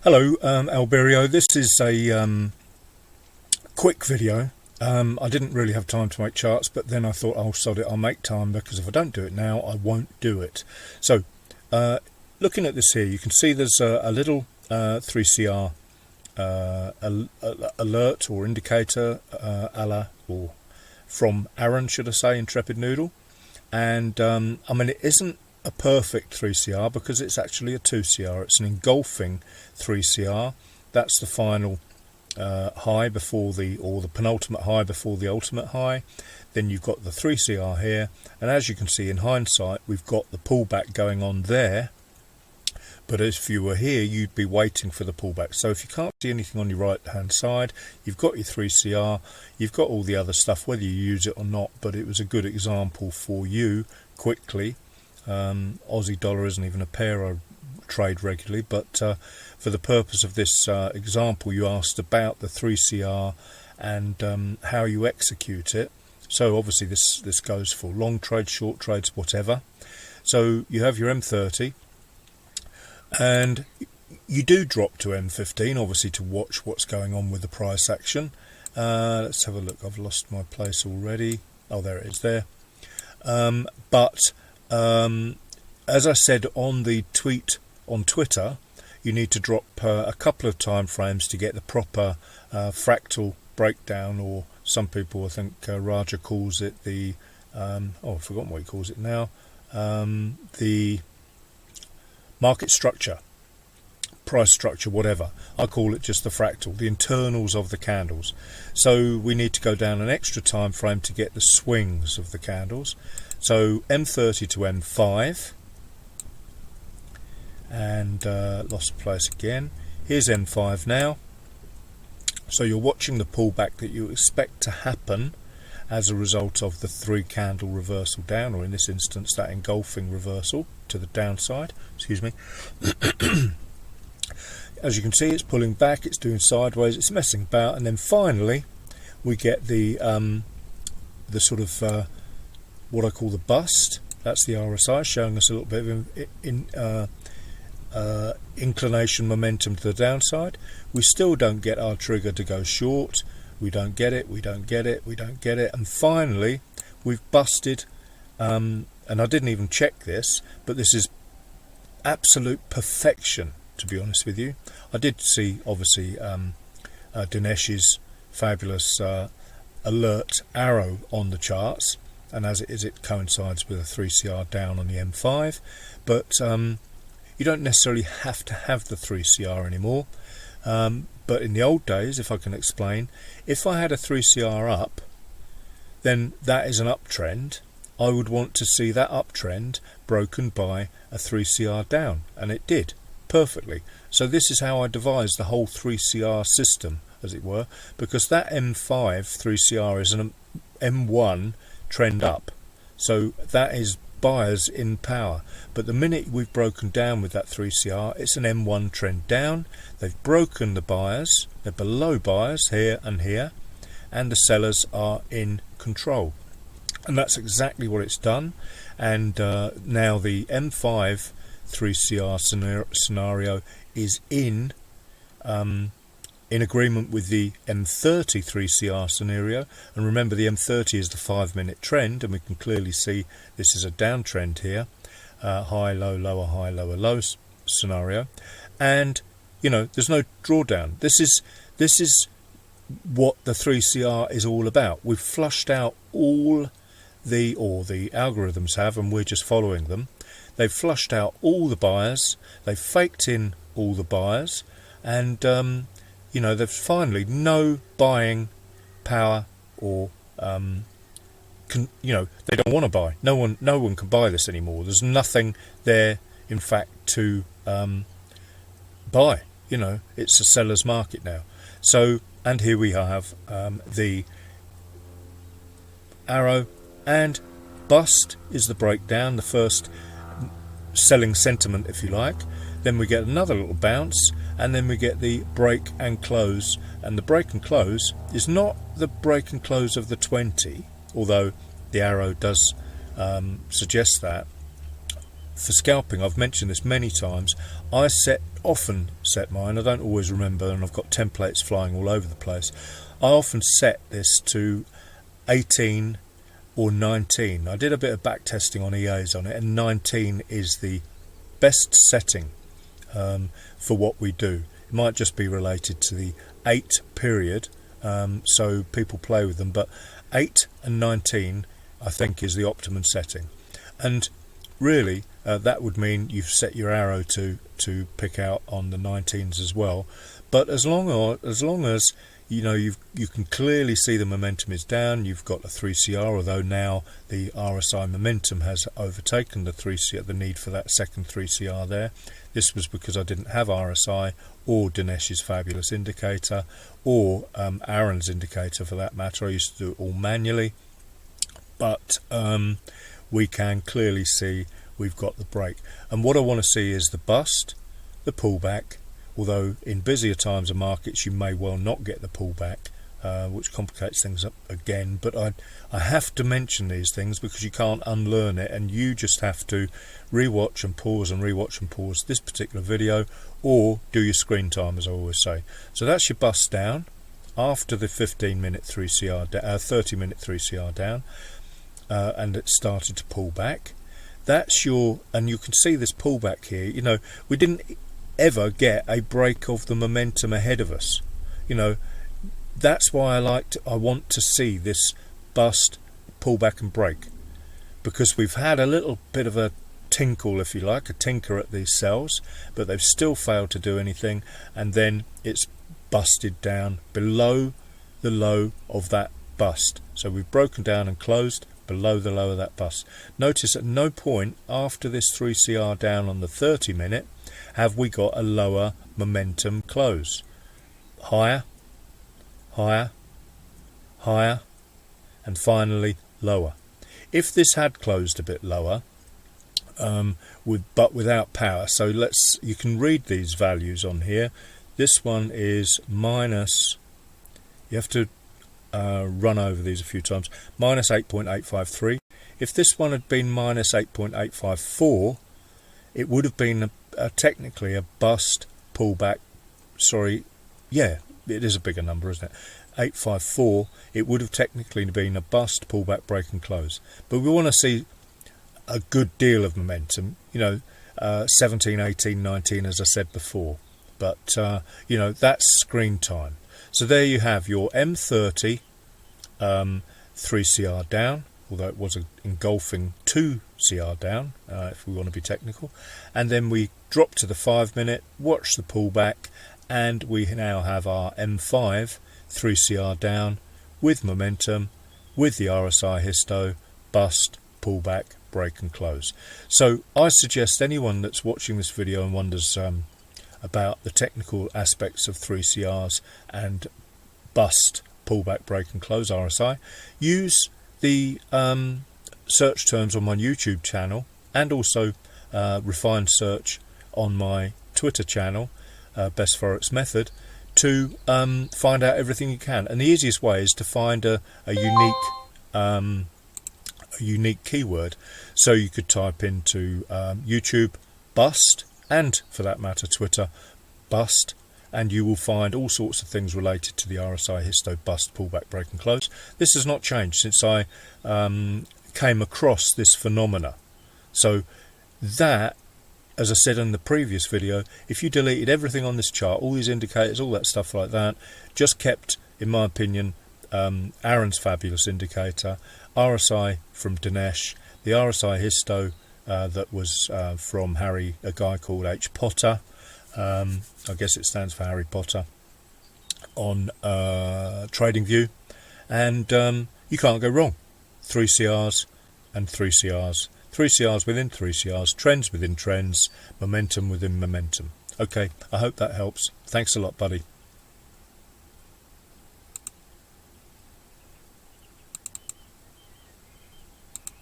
Hello, Alberio. This is a quick video. I didn't really have time to make charts, but then I thought, oh, sod it, I'll make time, because if I don't do it now, I won't do it. So, looking at this here, you can see there's a little 3CR alert or indicator, or from Aaron, should I say, Intrepid Noodle. And, I mean, it isn't a perfect 3CR because it's actually a 2CR. It's an engulfing 3CR. That's the final high before or the penultimate high before the ultimate high. Then you've got the 3CR here, and as you can see in hindsight, we've got the pullback going on there. But if you were here, you'd be waiting for the pullback. So if you can't see anything on your right hand side, you've got your 3CR, you've got all the other stuff, whether you use it or not. But it was a good example for you quickly. Aussie dollar isn't even a pair I trade regularly, but for the purpose of this example, you asked about the 3CR and how you execute it. So obviously this goes for long trades, short trades, whatever. So you have your M30, and you do drop to M15, obviously, to watch what's going on with the price action. Let's have a look. I've lost my place already. Oh, there it is there. As I said on the tweet on Twitter, you need to drop a couple of time frames to get the proper fractal breakdown, or some people, I think Raja calls it the I've forgotten what he calls it now, the market structure, price structure, whatever. I call it just the fractal, the internals of the candles. So we need to go down an extra time frame to get the swings of the candles. So M30 to M5, and lost place again. Here's M5 now. So you're watching the pullback that you expect to happen as a result of the 3 candle reversal down, or in this instance that engulfing reversal to the downside. Excuse me. As you can see, it's pulling back, it's doing sideways, it's messing about, and then finally we get the sort of what I call the bust. That's the RSI, showing us a little bit of inclination momentum to the downside. We still don't get our trigger to go short. We don't get it, we don't get it, we don't get it. And finally, we've busted, and I didn't even check this, but this is absolute perfection, to be honest with you. I did see, obviously, Dinesh's fabulous alert arrow on the charts, and as it is, it coincides with a 3CR down on the M5, but you don't necessarily have to have the 3CR anymore. But in the old days, if I can explain, if I had a 3CR up, then that is an uptrend. I would want to see that uptrend broken by a 3CR down, and it did perfectly. So this is how I devised the whole 3CR system, as it were, because that M5 3CR is an M1 trend up, so that is buyers in power. But the minute we've broken down with that 3CR, it's an M1 trend down. They've broken the buyers, they're below buyers here and here, and the sellers are in control, and that's exactly what it's done. And now the M5 3CR scenario is in agreement with the M30 3CR scenario. And remember, the M30 is the 5-minute trend, and we can clearly see this is a downtrend here, high, low, lower, high, lower, low scenario. And you know, there's no drawdown. This is what the 3CR is all about. We've flushed out all the algorithms have, and we're just following them. They've flushed out all the buyers, they've faked in all the buyers, and you know, there's finally no buying power, or you know, they don't want to buy. No one can buy this anymore. There's nothing there, in fact, to buy. You know, it's a seller's market now. So, and here we have the arrow, and bust is the breakdown, the first selling sentiment, if you like. Then we get another little bounce, and then we get the break and close. And the break and close is not the break and close of the 20, although the arrow does suggest that. for scalping, I've mentioned this many times, I often set mine, I don't always remember, and I've got templates flying all over the place. I often set this to 18 or 19. I did a bit of back testing on EAs on it, and 19 is the best setting for what we do. It might just be related to the 8 period, so people play with them, but 8 and 19 I think is the optimum setting. And really that would mean you've set your arrow to pick out on the 19s as well. But as long as you know you can clearly see the momentum is down, you've got a 3CR, although now the RSI momentum has overtaken the 3CR, the need for that second 3CR there. This was because I didn't have RSI or Dinesh's fabulous indicator, or Aaron's indicator for that matter. I used to do it all manually, but we can clearly see we've got the break. And what I want to see is the bust, the pullback, although in busier times of markets you may well not get the pullback, which complicates things up again. But I have to mention these things because you can't unlearn it, and you just have to rewatch and pause and rewatch and pause this particular video, or do your screen time, as I always say. So that's your bust down after the 15-minute 3CR, 30-minute 3CR down, and it started to pull back. That's your, and you can see this pullback here. You know, we didn't ever get a break of the momentum ahead of us. You know, that's why I want to see this bust, pullback and break, because we've had a little bit of a tinkle, if you like, a tinker at these cells, but they've still failed to do anything, and then it's busted down below the low of that bust. So we've broken down and closed below the low of that bust. Notice at no point after this 3CR down on the 30-minute have we got a lower momentum close. Higher, higher, higher, and finally lower. If this had closed a bit lower, but without power, so you can read these values on here. This one is minus, you have to run over these a few times, minus 8.853. If this one had been minus 8.854, it would have been technically a bust, pullback, sorry, yeah, it is a bigger number, isn't it? 854, it would have technically been a bust, pullback, break and close. But we want to see a good deal of momentum, you know, 17, 18, 19, as I said before. But, you know, that's screen time. So there you have your M30 3CR down, although it was an engulfing 2CR down, if we want to be technical. And then we drop to the 5-minute, watch the pullback, and we now have our M5 3CR down with momentum, with the RSI histo, bust, pullback, break and close. So I suggest anyone that's watching this video and wonders about the technical aspects of 3CRs and bust, pullback, break and close RSI, use the search terms on my YouTube channel, and also refined search on my Twitter channel, Best Forex Method, to find out everything you can. And the easiest way is to find a unique keyword. So you could type into YouTube bust, and for that matter Twitter bust, and you will find all sorts of things related to the RSI histo, bust, pullback, break and close. This has not changed since I came across this phenomena. So that, as I said in the previous video, if you deleted everything on this chart, all these indicators, all that stuff like that, just kept, in my opinion, Aaron's fabulous indicator, RSI from Dinesh, the RSI histo that was from a guy called H. Potter, I guess it stands for Harry Potter, on TradingView, and you can't go wrong. 3CRs and 3CRs, 3CRs within 3CRs, trends within trends, momentum within momentum. Okay, I hope that helps. Thanks a lot, buddy.